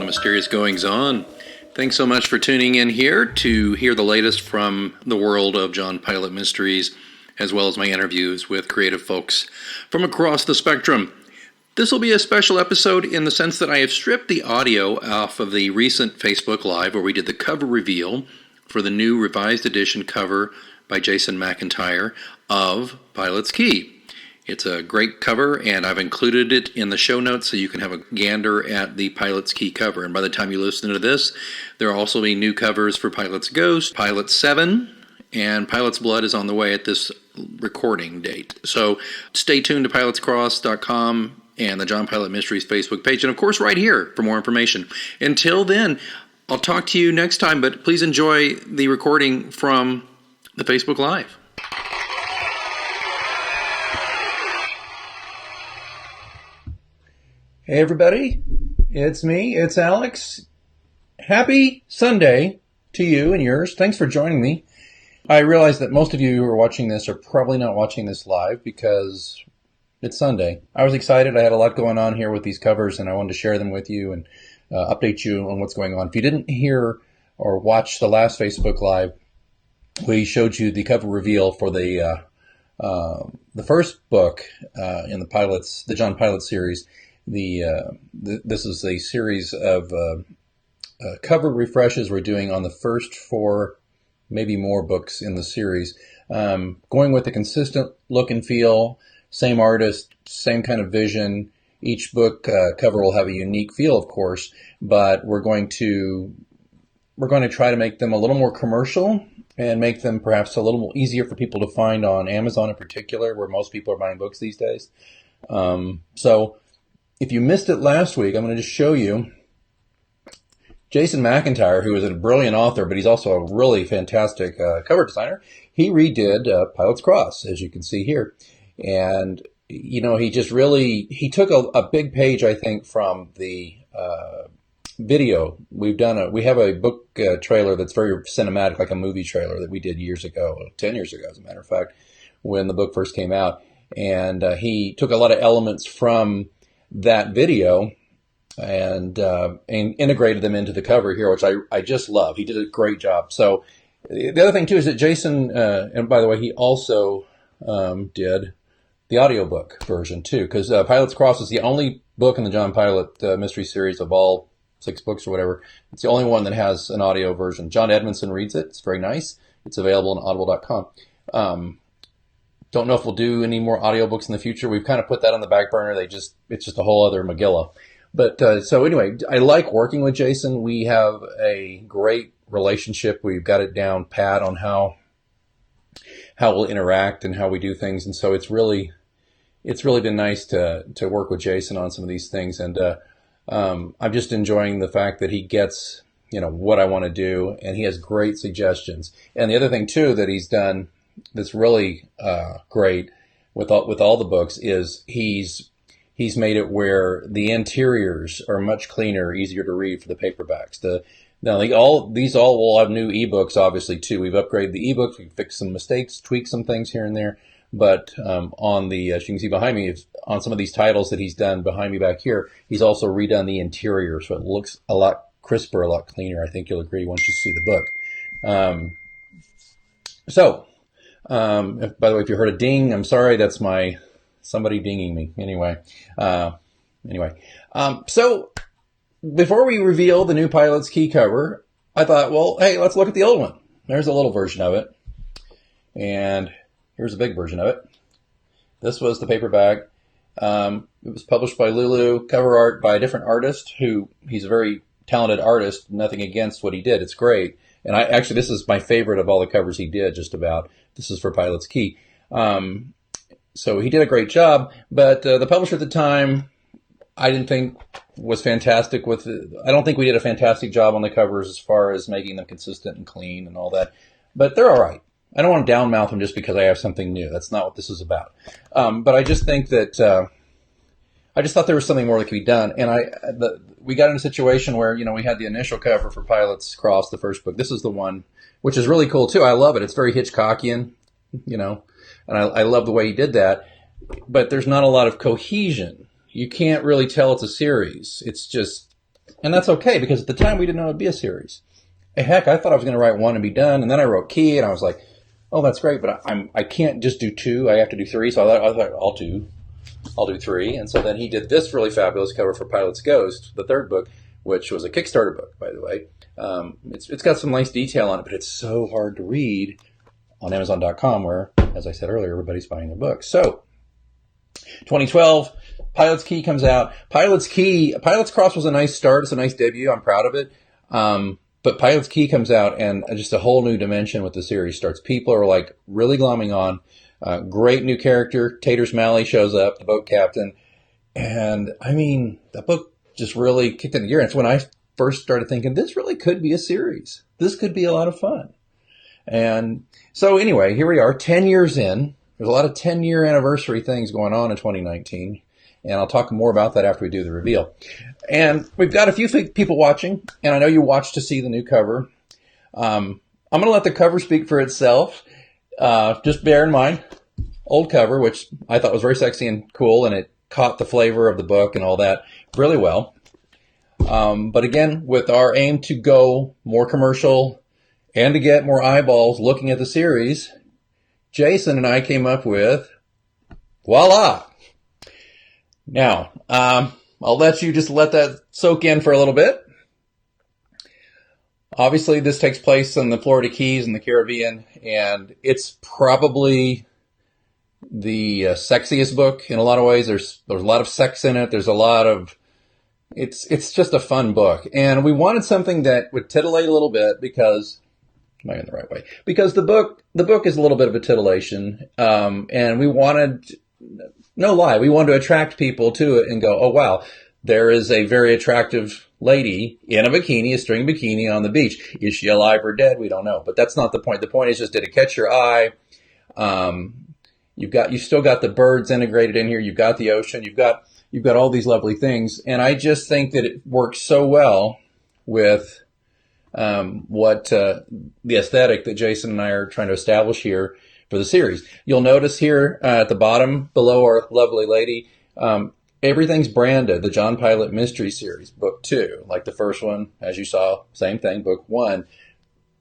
mysterious goings on. Thanks so much for tuning in here to hear the latest from the world of John Pilate mysteries, as well as my interviews with creative folks from across the spectrum. This will be a special episode in the sense that I have stripped the audio off of the recent Facebook Live where we did the cover reveal for the new revised edition cover by Jason McIntyre of Pilate's Key. It's a great cover, and I've included it in the show notes so you can have a gander at the Pilate's Key cover. And by the time you listen to this, there will also be new covers for Pilate's Ghost, Pilate 7, and Pilate's Blood is on the way at this recording date. So stay tuned to pilatescross.com and the John Pilate Mysteries Facebook page, and of course right here for more information. Until then, I'll talk to you next time, but please enjoy the recording from the Facebook Live. Hey everybody, it's me, it's Alex. Happy Sunday to you and yours. Thanks for joining me. I realize that most of you who are watching this are probably not watching this live because it's Sunday. I was excited. I had a lot going on here with these covers and I wanted to share them with you and update you on what's going on. If you didn't hear or watch the last Facebook Live, we showed you the cover reveal for the first book in the John Pilate series. This is a series of cover refreshes we're doing on the first 4, maybe more books in the series. Going with a consistent look and feel, same artist, same kind of vision. Each book cover will have a unique feel, of course, but we're going to try to make them a little more commercial and make them perhaps a little more easier for people to find on Amazon in particular, where most people are buying books these days. So if you missed it last week, I'm going to just show you Jason McIntyre, who is a brilliant author, but he's also a really fantastic cover designer. He redid Pilate's Cross, as you can see here. And, you know, he took a big page, I think, from the video. We have a book trailer that's very cinematic, like a movie trailer that we did years ago, 10 years ago, as a matter of fact, when the book first came out. And he took a lot of elements from that video and integrated them into the cover here, which I just love. He did a great job. So the other thing too is that Jason, and by the way, he also did the audiobook version too, because Pilate's Cross is the only book in the John Pilate mystery series of all 6 books or whatever. It's the only one that has an audio version. John Edmondson reads it. It's very nice. It's available on audible.com. Don't know if we'll do any more audiobooks in the future. We've kind of put that on the back burner. It's just a whole other Megillah. But so anyway, I like working with Jason. We have a great relationship. We've got it down pat on how we'll interact and how we do things. And so it's really been nice to work with Jason on some of these things. And I'm just enjoying the fact that he gets, what I want to do, and he has great suggestions. And the other thing too that he's done that's really great with all the books is he's made it where the interiors are much cleaner, easier to read for the paperbacks. These all will have new ebooks, obviously too. We've upgraded the ebooks, we've fixed some mistakes, tweaked some things here and there. But on the, as you can see behind me, on some of these titles that he's done behind me back here, he's also redone the interior, so it looks a lot crisper, a lot cleaner. I think you'll agree once you see the book. By the way, if you heard a ding, I'm sorry. That's somebody dinging me. Anyway. So before we reveal the new Pilate's Key cover, I thought, well, hey, let's look at the old one. There's a little version of it. And here's a big version of it. This was the paperback. It was published by Lulu, cover art by a different artist he's a very talented artist. Nothing against what he did. It's great. And this is my favorite of all the covers he did, just about. This is for Pilate's Key. So he did a great job, but the publisher at the time, I didn't think was fantastic I don't think we did a fantastic job on the covers as far as making them consistent and clean and all that, but they're all right. I don't want to downmouth them just because I have something new. That's not what this is about. But I just think that, I just thought there was something more that could be done. And we got in a situation where, we had the initial cover for Pilate's Cross, the first book. This is the one, which is really cool too. I love it. It's very Hitchcockian, and I love the way he did that. But there's not a lot of cohesion. You can't really tell it's a series. It's just And that's okay, because at the time we didn't know it would be a series. Heck, I thought I was going to write one and be done. And then I wrote Key, and I was like, oh, that's great, but I can't just do 2. I have to do 3. So I thought I'll do 3. And so then he did this really fabulous cover for Pilate's Ghost, the 3rd book, which was a Kickstarter book, by the way. It's got some nice detail on it, but it's so hard to read on Amazon.com, where, as I said earlier, everybody's buying their books. So 2012, Pilate's Key comes out. Pilate's Cross was a nice start. It's a nice debut. I'm proud of it. But Pilate's Key comes out, and just a whole new dimension with the series starts. People are like really glomming on. Great new character. Taters Malley shows up, the boat captain. And I mean, the book just really kicked into gear. And it's when I first started thinking, this really could be a series. This could be a lot of fun. And so anyway, here we are, 10 years in. There's a lot of 10-year anniversary things going on in 2019. And I'll talk more about that after we do the reveal. And we've got a few people watching, and I know you watched to see the new cover. I'm going to let the cover speak for itself. Just bear in mind, old cover, which I thought was very sexy and cool, and it caught the flavor of the book and all that really well. But again, with our aim to go more commercial and to get more eyeballs looking at the series, Jason and I came up with, voila! Now, I'll let you just let that soak in for a little bit. Obviously, this takes place in the Florida Keys and the Caribbean, and it's probably the sexiest book in a lot of ways. There's a lot of sex in it. There's a lot of... It's just a fun book. And we wanted something that would titillate a little bit because... Am I in the right way? Because the book is a little bit of a titillation, and we wanted... No lie, we wanted to attract people to it and go, oh, wow, there is a very attractive lady in a bikini, a string bikini on the beach. Is she alive or dead? We don't know. But that's not the point. The point is just, did it catch your eye? You've still got the birds integrated in here. You've got the ocean. You've got all these lovely things. And I just think that it works so well with the aesthetic that Jason and I are trying to establish here for the series. You'll notice here at the bottom below our lovely lady, everything's branded. The John Pilate Mystery Series, Book 2. Like the first one, as you saw, same thing, Book 1.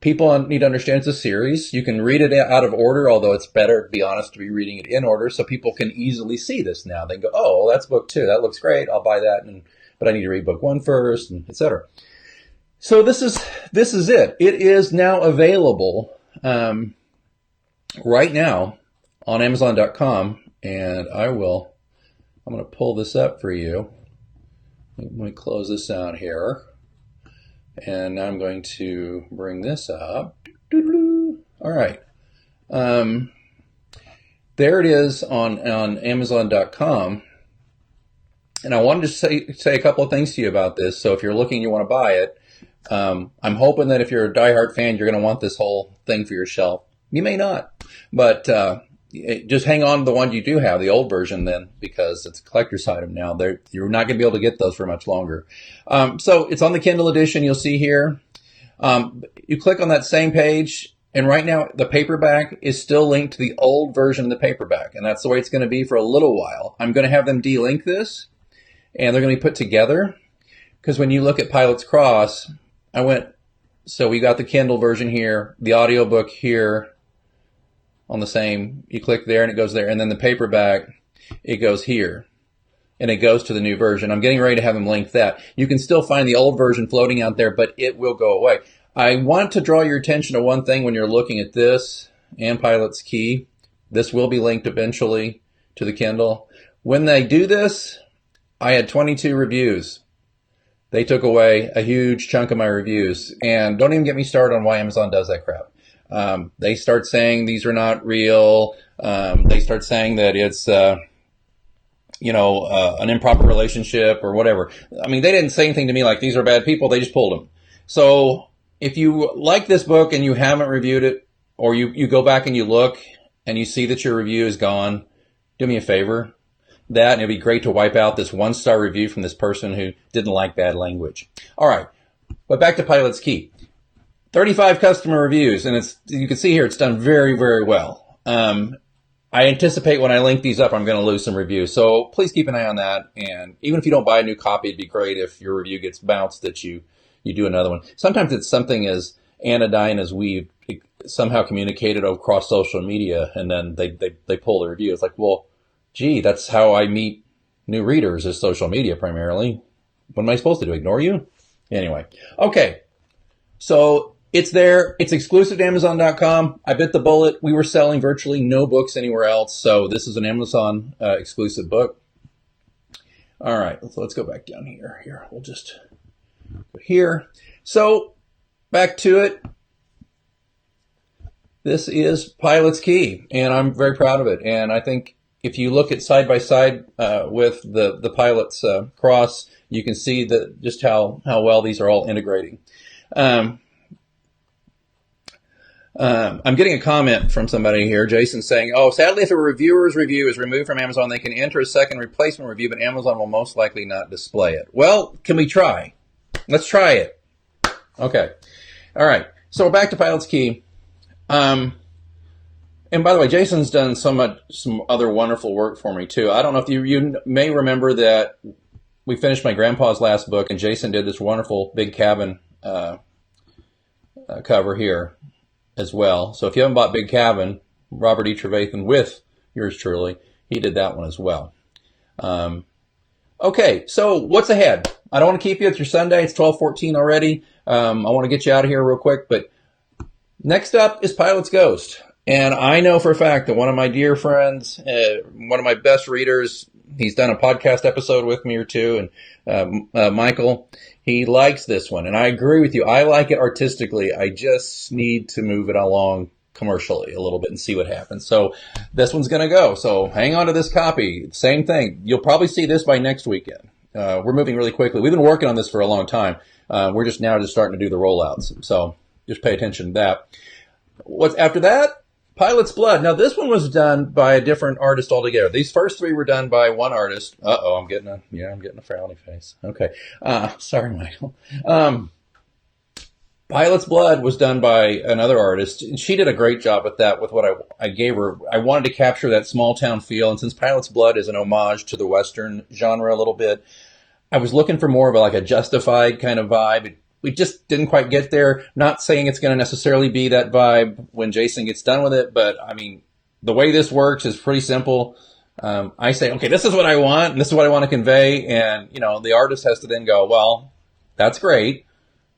People need to understand it's a series. You can read it out of order, although it's better, to be honest, to be reading it in order so people can easily see this now. They can go, oh, well, that's Book 2. That looks great. I'll buy that, but I need to read Book 1 first, and etc. So this is it. It is now available right now on Amazon.com, and I'm going to pull this up for you. Let me close this out here, and now I'm going to bring this up. All right. There it is on Amazon.com, and I wanted to say a couple of things to you about this, so if you're looking, you want to buy it, I'm hoping that if you're a diehard fan, you're going to want this whole thing for your shelf. You may not, but just hang on to the one you do have, the old version then, because it's a collector's item now. You're not going to be able to get those for much longer. So it's on the Kindle edition, you'll see here. You click on that same page, and right now the paperback is still linked to the old version of the paperback, and that's the way it's going to be for a little while. I'm going to have them de-link this, and they're going to be put together, because when you look at Pilate's Cross, so we got the Kindle version here, the audiobook here, on the same, you click there and it goes there, and then the paperback, it goes here, and it goes to the new version. I'm getting ready to have them link that. You can still find the old version floating out there, but it will go away. I want to draw your attention to one thing when you're looking at this and Pilate's Key. This will be linked eventually to the Kindle. When they do this, I had 22 reviews. They took away a huge chunk of my reviews, and don't even get me started on why Amazon does that crap. They start saying these are not real. They start saying that it's, an improper relationship or whatever. I mean, they didn't say anything to me like these are bad people. They just pulled them. So if you like this book and you haven't reviewed it, or you go back and you look and you see that your review is gone, do me a favor. And it'd be great to wipe out this 1-star review from this person who didn't like bad language. All right. But back to Pilate's Key. 35 customer reviews, and you can see here it's done very, very well. I anticipate when I link these up, I'm going to lose some reviews. So please keep an eye on that. And even if you don't buy a new copy, it'd be great if your review gets bounced that you do another one. Sometimes it's something as anodyne as we've somehow communicated across social media, and then they pull the review. It's like, well, gee, that's how I meet new readers, is social media primarily. What am I supposed to do? Ignore you? Anyway. Okay. So it's there. It's exclusive to Amazon.com. I bit the bullet. We were selling virtually no books anywhere else. So this is an Amazon exclusive book. All right. So let's go back down here. Here. We'll just go here. So back to it. This is Pilate's Key, and I'm very proud of it. And I think if you look at side by side with the Pilate's cross, you can see that just how well these are all integrating. I'm getting a comment from somebody here, Jason, saying, oh, sadly, if a reviewer's review is removed from Amazon, they can enter a second replacement review, but Amazon will most likely not display it. Well, can we try? Let's try it. Okay. All right. So back to Pilate's Key. And by the way, Jason's done some other wonderful work for me too. I don't know if you may remember that we finished my grandpa's last book, and Jason did this wonderful big cabin cover here as well. So if you haven't bought Big Cabin, Robert E. Trevathan with yours truly, he did that one as well. Okay, so what's ahead? I don't want to keep you. It's your Sunday. It's 12:14 already. I want to get you out of here real quick, but next up is Pilate's Ghost. And I know for a fact that one of my dear friends, one of my best readers, he's done a podcast episode with me or two, and Michael, he likes this one. And I agree with you. I like it artistically. I just need to move it along commercially a little bit and see what happens. So this one's going to go. So hang on to this copy. Same thing. You'll probably see this by next weekend. We're moving really quickly. We've been working on this for a long time. We're just starting to do the rollouts. So just pay attention to that. What's after that? Pilate's Blood. Now, this one was done by a different artist altogether. These first three were done by one artist. Uh-oh, I'm getting a frowny face. Okay. Sorry, Michael. Pilate's Blood was done by another artist, and she did a great job with that, with what I gave her. I wanted to capture that small town feel, and since Pilate's Blood is an homage to the Western genre a little bit, I was looking for more of a Justified kind of vibe. We just didn't quite get there. Not saying it's going to necessarily be that vibe when Jason gets done with it, but I mean, the way this works is pretty simple. I say, okay, this is what I want, and this is what I want to convey, and the artist has to then go, well, that's great.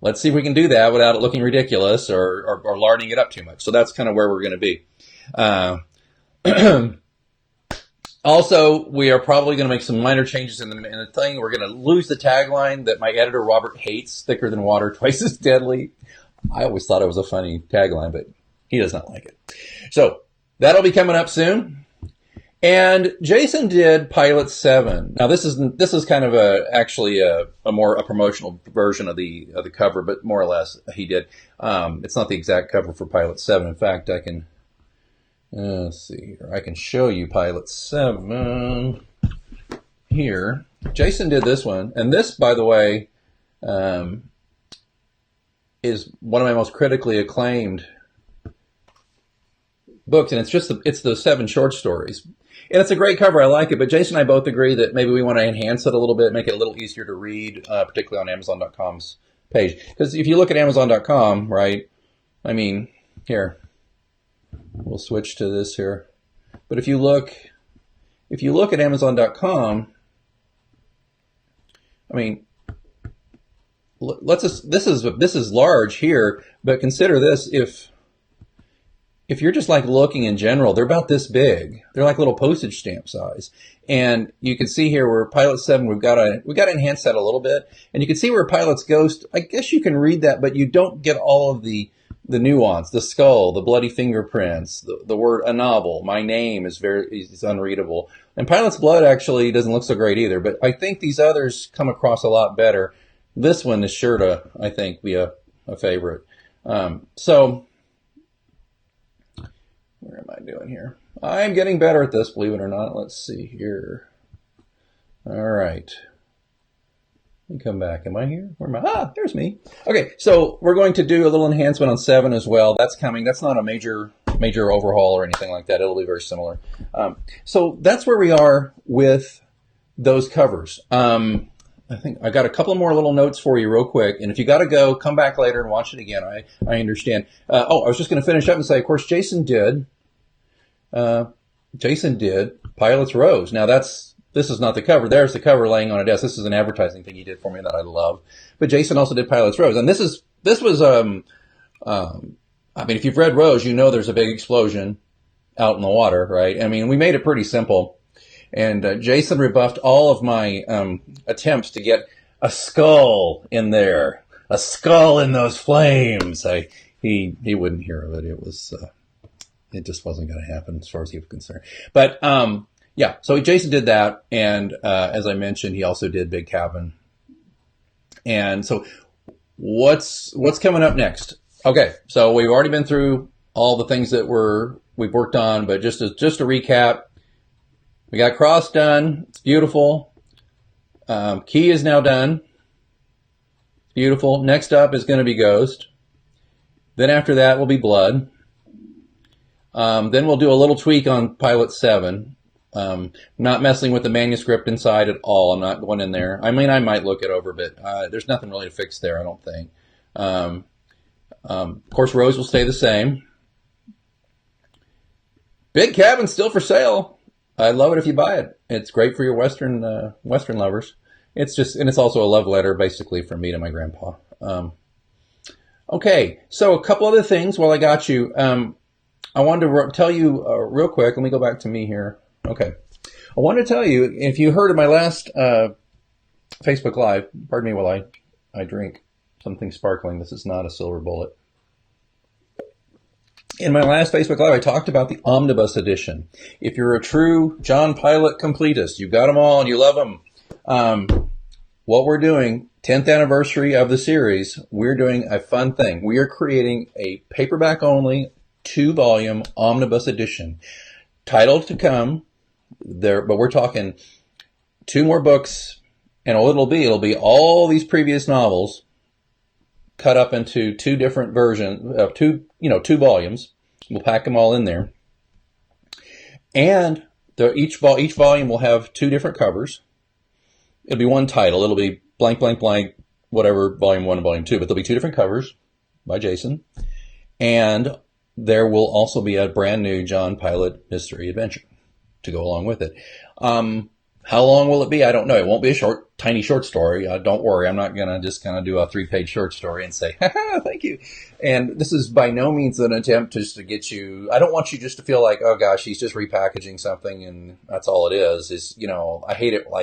Let's see if we can do that without it looking ridiculous or larding it up too much. So that's kind of where we're going to be. Also, we are probably going to make some minor changes in the thing. We're going to lose the tagline that my editor, Robert, hates, thicker than water, twice as deadly. I always thought it was a funny tagline, but he does not like it. So that'll be coming up soon. And Jason did Pilate 7. Now, this is kind of actually a promotional version of the cover, but more or less he did. It's not the exact cover for Pilate 7. In fact, I can... let's see here. I can show you Pilate 7 here. Jason did this one. And this, by the way, is one of my most critically acclaimed books. And it's the 7 short stories. And it's a great cover. I like it. But Jason and I both agree that maybe we want to enhance it a little bit, make it a little easier to read, particularly on Amazon.com's page. Because if you look at Amazon.com, right, I mean, here. We'll switch to this here. But if you look at Amazon.com, I mean, this is large here, but consider this, if you're just looking in general, they're about this big. They're like little postage stamp size. And you can see here where Pilate 7, we've got to enhance that a little bit. And you can see where Pilate's Ghost, I guess you can read that, but you don't get all of the nuance, the skull, the bloody fingerprints, the word a novel, my name is unreadable. And Pilate's Blood actually doesn't look so great either, but I think these others come across a lot better. This one is sure to, I think, be a favorite. So, where am I doing here? I'm getting better at this, believe it or not. Let's see here. All right. Let me come back. Am I here? Where am I? There's me. Okay, so we're going to do a little enhancement on 7 as well. That's coming. That's not a major major overhaul or anything like that. It'll be very similar. So that's where we are with those covers. I think I got a couple more little notes for you real quick. And if you got to go, come back later and watch it again. I understand. I was just going to finish up and say, of course, Jason did Pilate's Rose. Now this is not the cover. There's the cover laying on a desk. This is an advertising thing he did for me that I love. But Jason also did Pilate's Rose. And this was, I mean, if you've read Rose, you know there's a big explosion out in the water, right? I mean, we made it pretty simple. And Jason rebuffed all of my attempts to get a skull in there, a skull in those flames. He wouldn't hear of it. It just wasn't going to happen as far as he was concerned. But yeah, so Jason did that, and as I mentioned, he also did Big Cabin. And so, what's coming up next? Okay, so we've already been through all the things that we've worked on, but just to recap. We got Cross done. It's beautiful. Key is now done. It's beautiful. Next up is going to be Ghost. Then after that will be Blood. Then we'll do a little tweak on Pilot 7. Not messing with the manuscript inside at all. I'm not going in there. I mean, I might look it over, but there's nothing really to fix there, I don't think. Of course, Rose will stay the same. Big Cabin's still for sale. I love it if you buy it. It's great for your Western lovers. It's also a love letter, basically, from me to my grandpa. Okay, so a couple other things while I got you. I wanted to tell you real quick. Let me go back to me here. Okay, I wanted to tell you, if you heard of my last Facebook Live, pardon me while I drink something sparkling. This is not a silver bullet. In my last Facebook Live, I talked about the Omnibus Edition. If you're a true John Pilate completist, you've got them all and you love them, what we're doing, 10th anniversary of the series, we're doing a fun thing. We are creating a paperback-only 2-volume Omnibus Edition. Title to come, there, but we're talking 2 more books, and it'll be all these previous novels cut up into 2 different versions, 2 volumes. We'll pack them all in there. And each volume will have 2 different covers. It'll be one title. It'll be blank, blank, blank, whatever, volume 1 and volume 2. But there'll be 2 different covers by Jason. And there will also be a brand new John Pilate mystery adventure to go along with it. How long will it be? I don't know. It won't be a tiny short story. Don't worry. I'm not going to just kind of do a 3-page short story and say, ha, thank you. And this is by no means an attempt just to get you, I don't want you just to feel like, oh gosh, he's just repackaging something and that's all it is. I hate it like